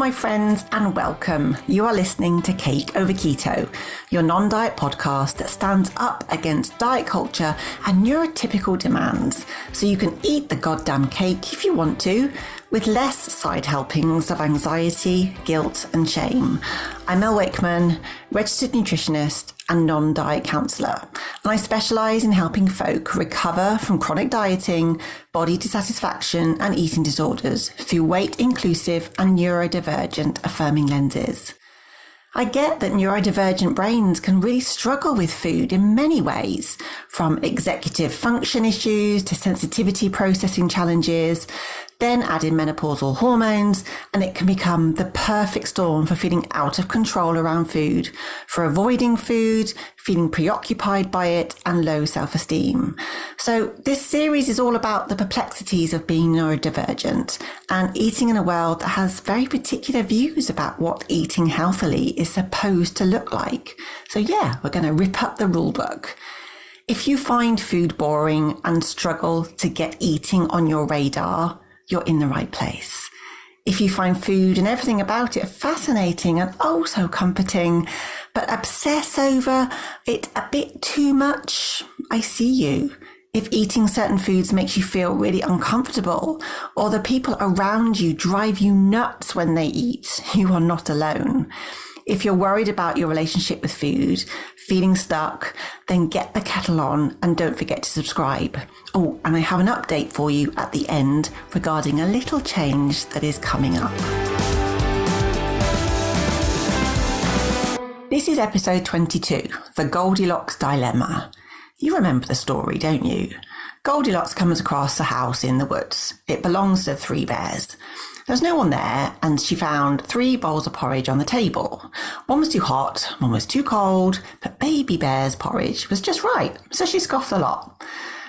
my friends, and welcome. You are listening to Cake Over Keto, your non-diet podcast that stands up against diet culture and neurotypical demands, so you can eat the goddamn cake if you want to, with less side helpings of anxiety, guilt and shame. I'm Mel Wakeman, registered nutritionist and non-diet counsellor, and I specialise in helping folk recover from chronic dieting, body dissatisfaction and eating disorders through weight-inclusive and neurodivergent affirming lenses. I get that neurodivergent brains can really struggle with food in many ways, from executive function issues to sensitivity processing challenges, then add in menopausal hormones, and it can become the perfect storm for feeling out of control around food, for avoiding food, feeling preoccupied by it, and low self-esteem. So this series is all about the perplexities of being neurodivergent and eating in a world that has very particular views about what eating healthily is supposed to look like. So yeah, we're going to rip up the rulebook. If you find food boring and struggle to get eating on your radar, you're in the right place. If you find food and everything about it fascinating and oh so comforting, but obsess over it a bit too much, I see you. If eating certain foods makes you feel really uncomfortable, or the people around you drive you nuts when they eat, you are not alone. If you're worried about your relationship with food, feeling stuck, then get the kettle on and don't forget to subscribe. Oh, and I have an update for you at the end regarding a little change that is coming up. This is episode 22, the Goldilocks dilemma. You remember the story, don't you? Goldilocks comes across a house in the woods. It belongs to 3 bears. There's no one there, and she found 3 bowls of porridge on the table. One was too hot, one was too cold, but Baby Bear's porridge was just right, so she scoffed a lot.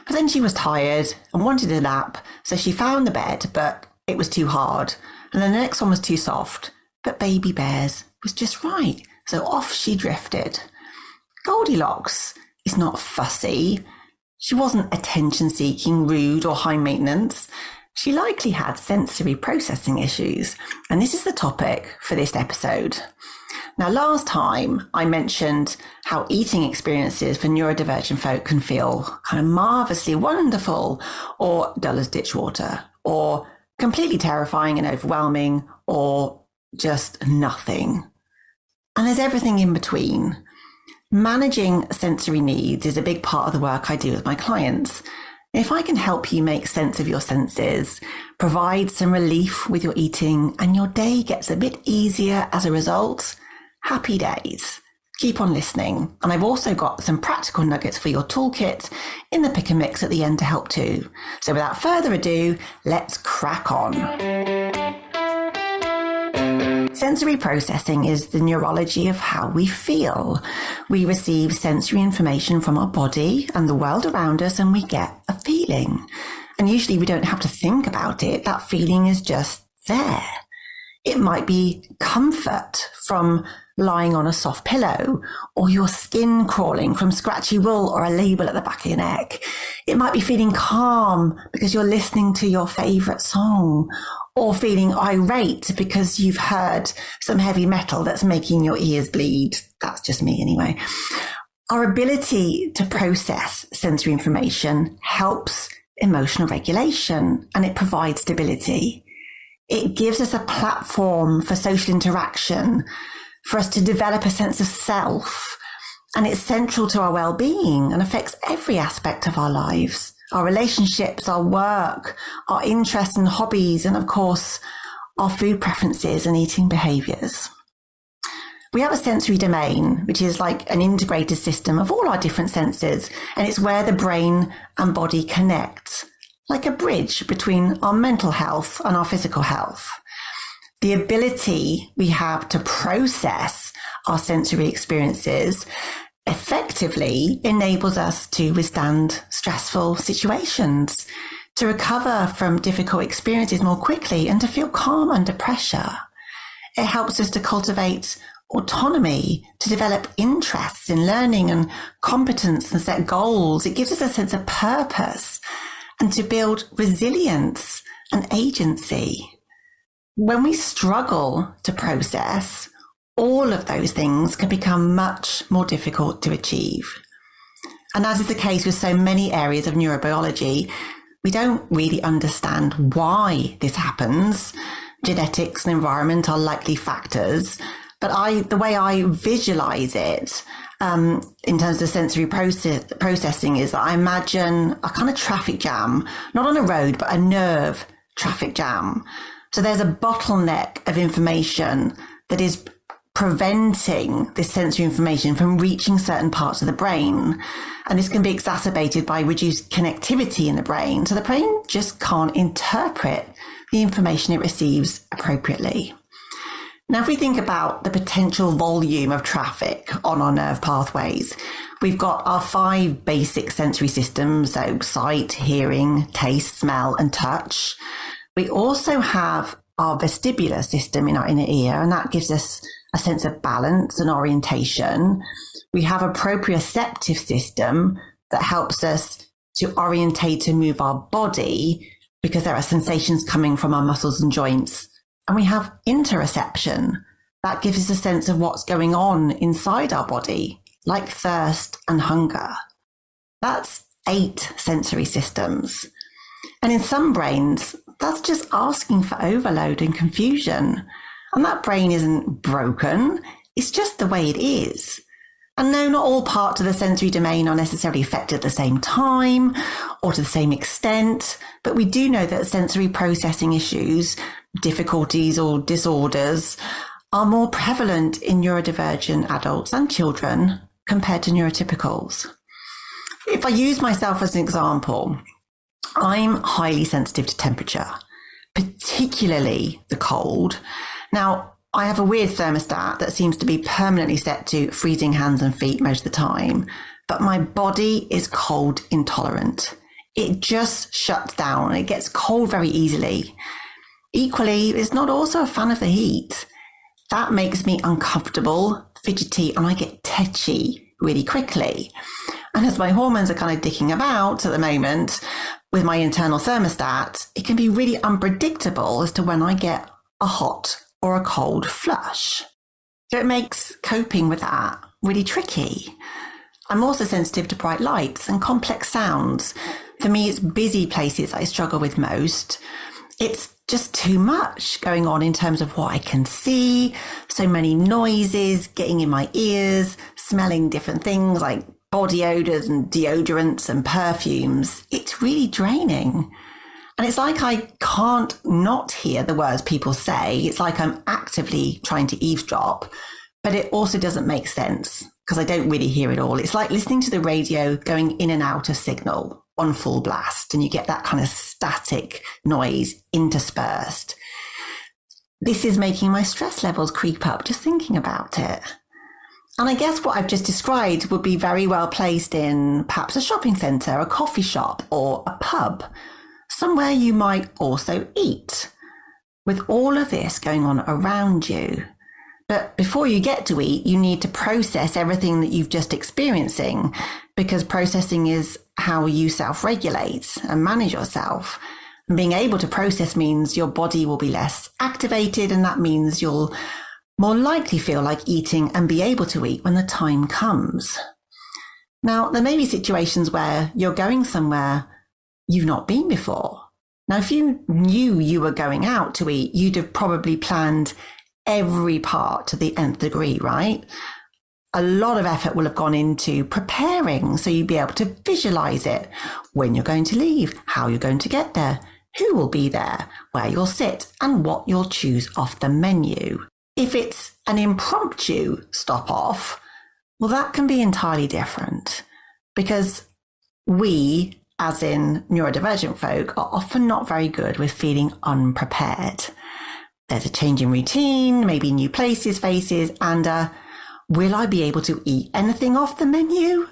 But then she was tired and wanted a nap, so she found the bed, but it was too hard. And then the next one was too soft, but Baby Bear's was just right, so off she drifted. Goldilocks is not fussy. She wasn't attention-seeking, rude or high-maintenance. She likely had sensory processing issues, and this is the topic for this episode. Now, last time I mentioned how eating experiences for neurodivergent folk can feel kind of marvellously wonderful, or dull as ditch water, or completely terrifying and overwhelming, or just nothing. And there's everything in between. Managing sensory needs is a big part of the work I do with my clients. If I can help you make sense of your senses, provide some relief with your eating, and your day gets a bit easier as a result, happy days. Keep on listening. And I've also got some practical nuggets for your toolkit in the pick and mix at the end to help too. So without further ado, let's crack on. Sensory processing is the neurology of how we feel. We receive sensory information from our body and the world around us, and we get a feeling. And usually we don't have to think about it. That feeling is just there. It might be comfort from lying on a soft pillow, or your skin crawling from scratchy wool or a label at the back of your neck. It might be feeling calm because you're listening to your favorite song, or feeling irate because you've heard some heavy metal that's making your ears bleed. That's just me anyway. Our ability to process sensory information helps emotional regulation, and it provides stability. It gives us a platform for social interaction, for us to develop a sense of self, and it's central to our well-being and affects every aspect of our lives. Our relationships, our work, our interests and hobbies, and of course, our food preferences and eating behaviours. We have a sensory domain, which is like an integrated system of all our different senses, and it's where the brain and body connect, like a bridge between our mental health and our physical health. The ability we have to process our sensory experiences effectively enables us to withstand stressful situations, to recover from difficult experiences more quickly, and to feel calm under pressure. It helps us to cultivate autonomy, to develop interests in learning and competence and set goals. It gives us a sense of purpose and to build resilience and agency. when we struggle to process, all of those things can become much more difficult to achieve. And as is the case with so many areas of neurobiology, we don't really understand why this happens. Genetics and environment are likely factors, but the way I visualize it in terms of sensory processing is that I imagine a kind of traffic jam, not on a road, but a nerve traffic jam. So there's a bottleneck of information that is preventing this sensory information from reaching certain parts of the brain. And this can be exacerbated by reduced connectivity in the brain. So the brain just can't interpret the information it receives appropriately. Now, if we think about the potential volume of traffic on our nerve pathways, we've got our 5 basic sensory systems, so sight, hearing, taste, smell, and touch. We also have our vestibular system in our inner ear, and that gives us a sense of balance and orientation. We have a proprioceptive system that helps us to orientate and move our body because there are sensations coming from our muscles and joints. And we have interoception that gives us a sense of what's going on inside our body, like thirst and hunger. That's 8 sensory systems. And in some brains, that's just asking for overload and confusion. And that brain isn't broken, it's just the way it is. And no, not all parts of the sensory domain are necessarily affected at the same time or to the same extent, but we do know that sensory processing issues, difficulties or disorders are more prevalent in neurodivergent adults and children compared to neurotypicals. If I use myself as an example, I'm highly sensitive to temperature, particularly the cold. Now, I have a weird thermostat that seems to be permanently set to freezing hands and feet most of the time, but my body is cold intolerant. It just shuts down and it gets cold very easily. Equally, it's not also a fan of the heat. That makes me uncomfortable, fidgety, and I get tetchy really quickly. And as my hormones are kind of dicking about at the moment with my internal thermostat, it can be really unpredictable as to when I get a hot or a cold flush. So it makes coping with that really tricky. I'm also sensitive to bright lights and complex sounds. For me, it's busy places I struggle with most. It's just too much going on in terms of what I can see, so many noises getting in my ears, smelling different things like body odors and deodorants and perfumes. It's really draining. And it's like I can't not hear the words people say. It's like I'm actively trying to eavesdrop, but it also doesn't make sense because I don't really hear it all. It's like listening to the radio going in and out of signal on full blast, and you get that kind of static noise interspersed. This is making my stress levels creep up just thinking about it. And I guess what I've just described would be very well placed in perhaps a shopping centre, a coffee shop, or a pub. Somewhere you might also eat, with all of this going on around you. But before you get to eat, you need to process everything that you've just experiencing, because processing is how you self-regulate and manage yourself. And being able to process means your body will be less activated, and that means you'll more likely feel like eating and be able to eat when the time comes. Now, there may be situations where you're going somewhere you've not been before. Now, if you knew you were going out to eat, you'd have probably planned every part to the nth degree, right? A lot of effort will have gone into preparing, so you'd be able to visualize it, when you're going to leave, how you're going to get there, who will be there, where you'll sit, and what you'll choose off the menu. If it's an impromptu stop off, well, that can be entirely different, because we, as in neurodivergent folk, are often not very good with feeling unprepared. There's a change in routine, maybe new places, faces, and will I be able to eat anything off the menu?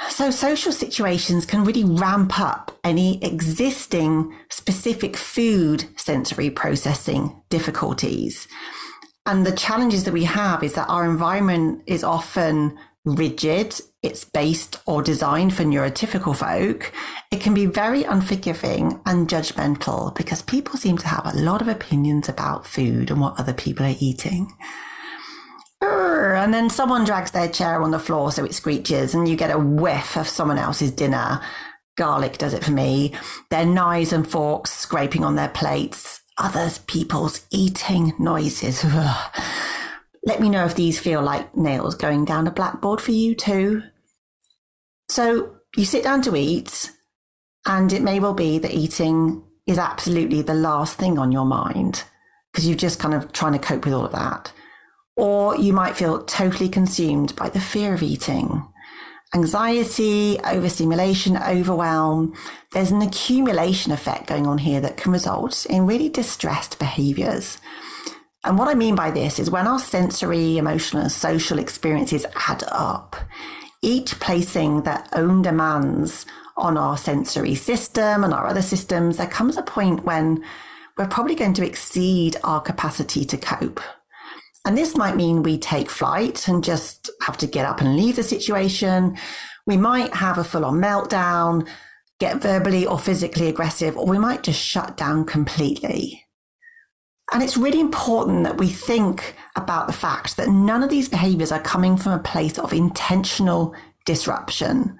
So social situations can really ramp up any existing specific food sensory processing difficulties. And the challenges that we have is that our environment is often rigid, it's based or designed for neurotypical folk, it can be very unforgiving and judgmental because people seem to have a lot of opinions about food and what other people are eating. And then someone drags their chair on the floor so it screeches and you get a whiff of someone else's dinner. Garlic does it for me. Their knives and forks scraping on their plates. Other people's eating noises. Let me know if these feel like nails going down a blackboard for you too. So you sit down to eat, and it may well be that eating is absolutely the last thing on your mind because you're just kind of trying to cope with all of that. Or you might feel totally consumed by the fear of eating. Anxiety, overstimulation, overwhelm. There's an accumulation effect going on here that can result in really distressed behaviours. And what I mean by this is when our sensory, emotional, and social experiences add up, each placing their own demands on our sensory system and our other systems, there comes a point when we're probably going to exceed our capacity to cope. And this might mean we take flight and just have to get up and leave the situation. We might have a full-on meltdown, get verbally or physically aggressive, or we might just shut down completely. And it's really important that we think about the fact that none of these behaviors are coming from a place of intentional disruption.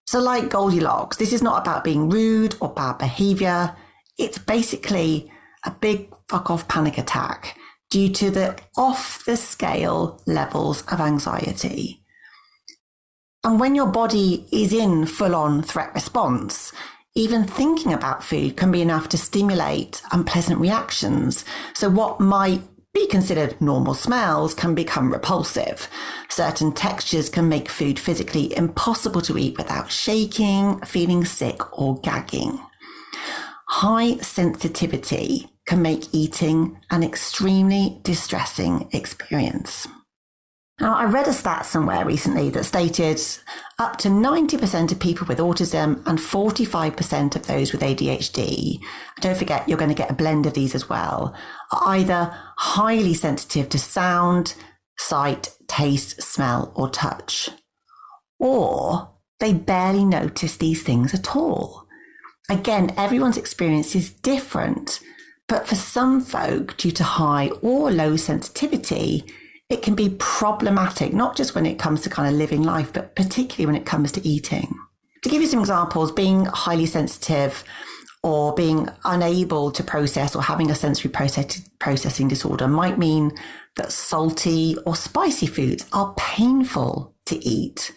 So like Goldilocks, this is not about being rude or bad behavior. It's basically a big fuck off panic attack due to the off the scale levels of anxiety. And when your body is in full on threat response, even thinking about food can be enough to stimulate unpleasant reactions. So what might be considered normal smells can become repulsive. Certain textures can make food physically impossible to eat without shaking, feeling sick, or gagging. High sensitivity can make eating an extremely distressing experience. Now, I read a stat somewhere recently that stated up to 90% of people with autism and 45% of those with ADHD, don't forget you're going to get a blend of these as well, are either highly sensitive to sound, sight, taste, smell, or touch. Or they barely notice these things at all. Again, everyone's experience is different, but for some folk, due to high or low sensitivity, it can be problematic, not just when it comes to kind of living life, but particularly when it comes to eating. To give you some examples, being highly sensitive or being unable to process or having a sensory processing disorder might mean that salty or spicy foods are painful to eat.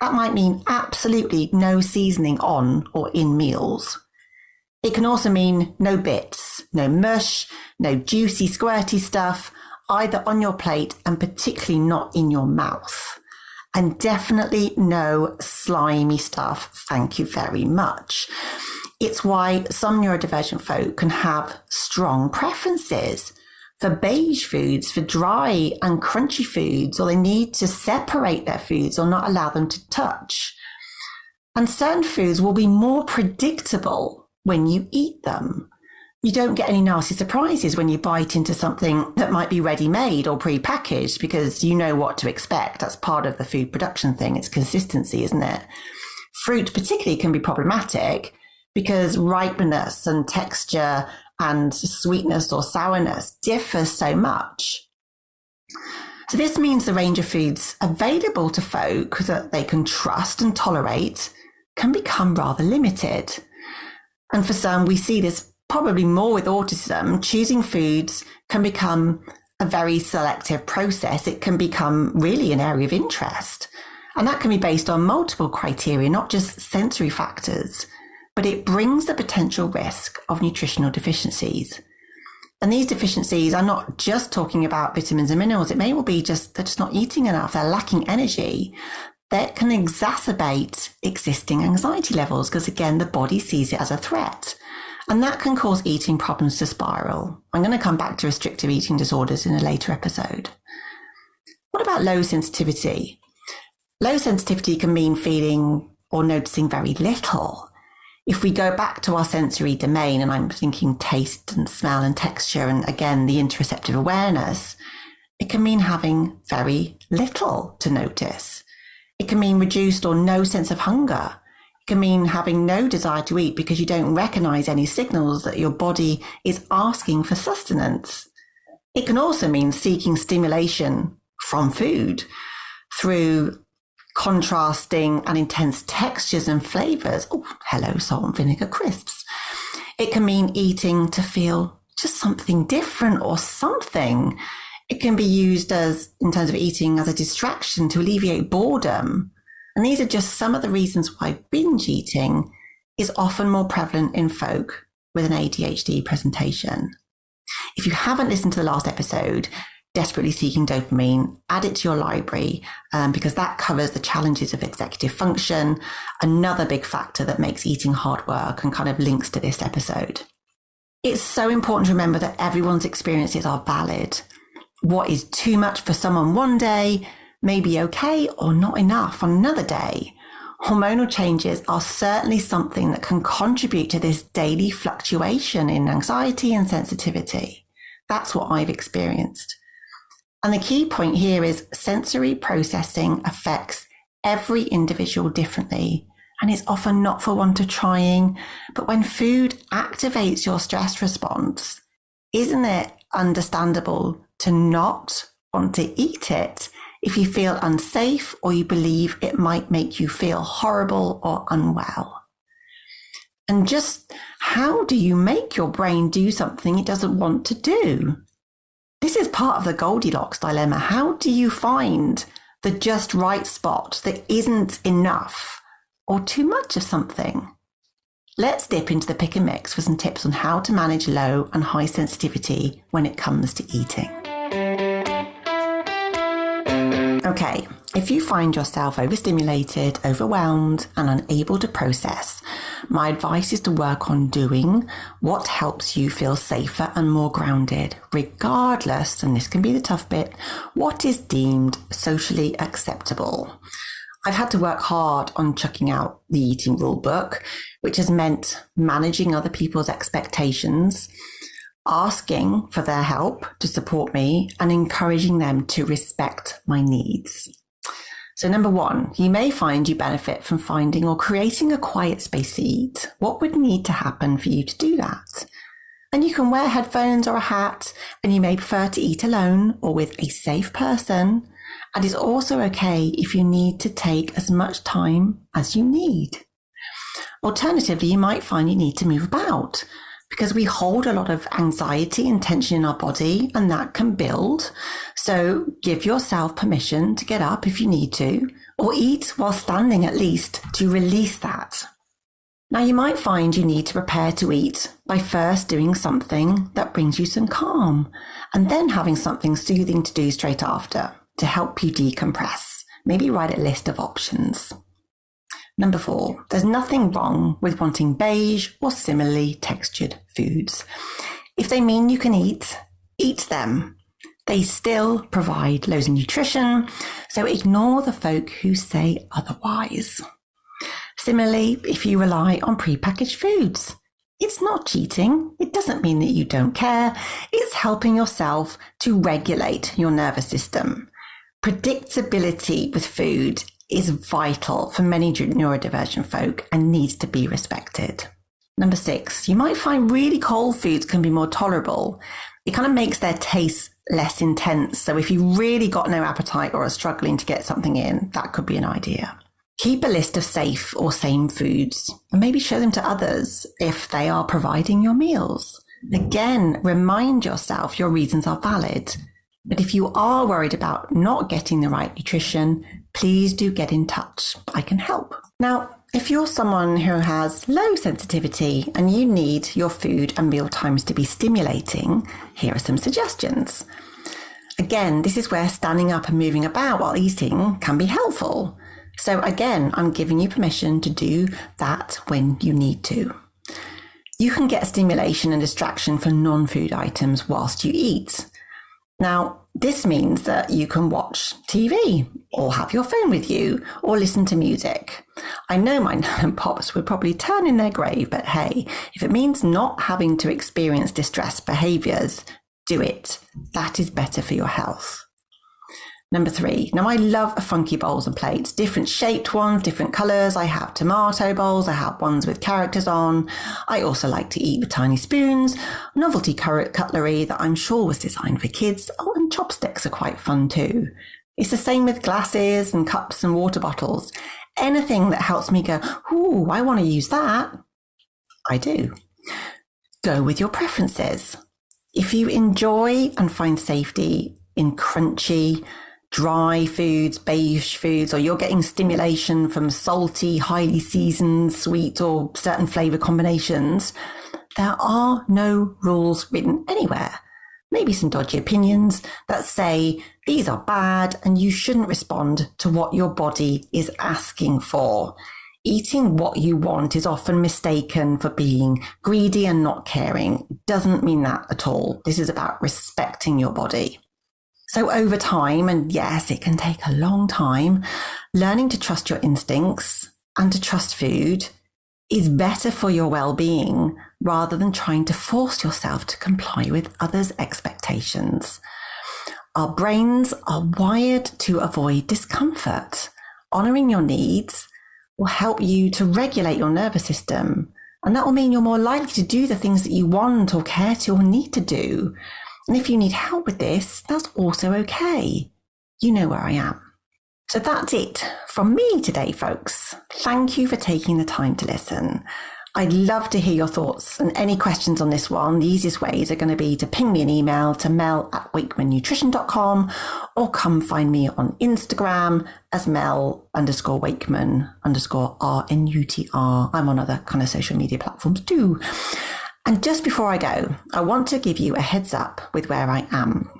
That might mean absolutely no seasoning on or in meals. It can also mean no bits, no mush, no juicy, squirty stuff, either on your plate and particularly not in your mouth. And definitely no slimy stuff, thank you very much. It's why some neurodivergent folk can have strong preferences for beige foods, for dry and crunchy foods, or they need to separate their foods or not allow them to touch. And certain foods will be more predictable when you eat them. You don't get any nasty surprises when you bite into something that might be ready-made or pre-packaged because you know what to expect. That's part of the food production thing. It's consistency, isn't it? Fruit particularly can be problematic because ripeness and texture and sweetness or sourness differ so much. So this means the range of foods available to folk that they can trust and tolerate can become rather limited. And for some, we see this probably more with autism. Choosing foods can become a very selective process. It can become really an area of interest. And that can be based on multiple criteria, not just sensory factors, but it brings the potential risk of nutritional deficiencies. And these deficiencies are not just talking about vitamins and minerals. It may well be just they're just not eating enough. They're lacking energy. That can exacerbate existing anxiety levels because, again, the body sees it as a threat. And that can cause eating problems to spiral. I'm going to come back to restrictive eating disorders in a later episode. What about low sensitivity? Low sensitivity can mean feeling or noticing very little. If we go back to our sensory domain, and I'm thinking taste and smell and texture, and again, the interoceptive awareness, it can mean having very little to notice. It can mean reduced or no sense of hunger. It can mean having no desire to eat because you don't recognize any signals that your body is asking for sustenance. It can also mean seeking stimulation from food through contrasting and intense textures and flavors. Oh, hello, salt and vinegar crisps. It can mean eating to feel just something different or something. It can be used as, in terms of eating, as a distraction to alleviate boredom. And these are just some of the reasons why binge eating is often more prevalent in folk with an ADHD presentation. If you haven't listened to the last episode, Desperately Seeking Dopamine, add it to your library because that covers the challenges of executive function, another big factor that makes eating hard work and kind of links to this episode. It's so important to remember that everyone's experiences are valid. What is too much for someone one day may be okay or not enough on another day. Hormonal changes are certainly something that can contribute to this daily fluctuation in anxiety and sensitivity. That's what I've experienced. And the key point here is sensory processing affects every individual differently and is often not for want of trying. But when food activates your stress response, isn't it understandable to not want to eat it if you feel unsafe or you believe it might make you feel horrible or unwell? And just how do you make your brain do something it doesn't want to do? This is part of the Goldilocks dilemma. How do you find the just right spot that isn't enough or too much of something? Let's dip into the pick and mix for some tips on how to manage low and high sensitivity when it comes to eating. Okay, if you find yourself overstimulated, overwhelmed, and unable to process, my advice is to work on doing what helps you feel safer and more grounded, regardless, and this can be the tough bit, what is deemed socially acceptable. I've had to work hard on chucking out the eating rulebook, which has meant managing other people's expectations, asking for their help to support me, and encouraging them to respect my needs. So number one, you may find you benefit from finding or creating a quiet space to eat. What would need to happen for you to do that? And you can wear headphones or a hat, and you may prefer to eat alone or with a safe person. And it's also okay if you need to take as much time as you need. Alternatively, you might find you need to move about because we hold a lot of anxiety and tension in our body, and that can build. So give yourself permission to get up if you need to, or eat while standing at least to release that. Now, you might find you need to prepare to eat by first doing something that brings you some calm, and then having something soothing to do straight after to help you decompress. Maybe write a list of options. Number 4, there's nothing wrong with wanting beige or similarly textured foods. If they mean you can eat them. They still provide loads of nutrition, so ignore the folk who say otherwise. Similarly, if you rely on prepackaged foods, it's not cheating. It doesn't mean that you don't care. It's helping yourself to regulate your nervous system. Predictability with food is vital for many neurodivergent folk and needs to be respected. Number 6, you might find really cold foods can be more tolerable. It kind of makes their taste less intense. So if you really got no appetite or are struggling to get something in, that could be an idea. Keep a list of safe or same foods and maybe show them to others if they are providing your meals. Again, remind yourself your reasons are valid. But if you are worried about not getting the right nutrition, please do get in touch. I can help. Now, if you're someone who has low sensitivity and you need your food and meal times to be stimulating, here are some suggestions. Again, this is where standing up and moving about while eating can be helpful. So again, I'm giving you permission to do that when you need to. You can get stimulation and distraction from non-food items whilst you eat. Now, this means that you can watch TV or have your phone with you or listen to music. I know my nan and pops would probably turn in their grave, but hey, if it means not having to experience distressed behaviours, do it. That is better for your health. Number 3. Now, I love funky bowls and plates, different shaped ones, different colours. I have tomato bowls. I have ones with characters on. I also like to eat with tiny spoons, novelty cutlery that I'm sure was designed for kids. Oh, and chopsticks are quite fun too. It's the same with glasses and cups and water bottles. Anything that helps me go, ooh, I want to use that. I do. Go with your preferences. If you enjoy and find safety in crunchy, dry foods, beige foods, or you're getting stimulation from salty, highly seasoned, sweet, or certain flavour combinations, there are no rules written anywhere. Maybe some dodgy opinions that say these are bad and you shouldn't respond to what your body is asking for. Eating what you want is often mistaken for being greedy and not caring. Doesn't mean that at all. This is about respecting your body. So over time, and yes, it can take a long time, learning to trust your instincts and to trust food is better for your well-being rather than trying to force yourself to comply with others' expectations. Our brains are wired to avoid discomfort. Honouring your needs will help you to regulate your nervous system, and that will mean you're more likely to do the things that you want or care to or need to do. And if you need help with this, that's also okay. You know where I am. So that's it from me today, folks. Thank you for taking the time to listen. I'd love to hear your thoughts and any questions on this one. The easiest ways are going to be to ping me an email to mel@wakemannutrition.com or come find me on Instagram as Mel_Wakeman_RNUTR. I'm on other kind of social media platforms too. And just before I go, I want to give you a heads up with where I am.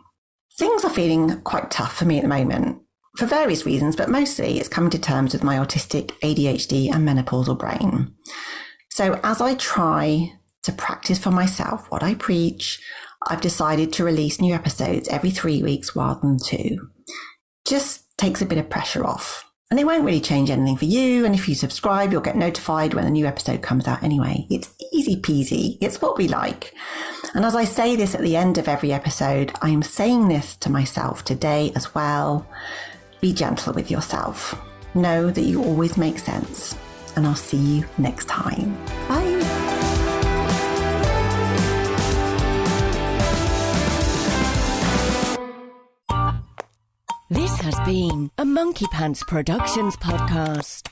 Things are feeling quite tough for me at the moment for various reasons, but mostly it's coming to terms with my autistic, ADHD and menopausal brain. So as I try to practice for myself what I preach, I've decided to release new episodes every 3 weeks rather than 2. Just takes a bit of pressure off. And it won't really change anything for you. And if you subscribe, you'll get notified when a new episode comes out anyway. It's easy peasy. It's what we like. And as I say this at the end of every episode, I am saying this to myself today as well. Be gentle with yourself. Know that you always make sense. And I'll see you next time. Bye. This has been a Monkey Pants Productions podcast.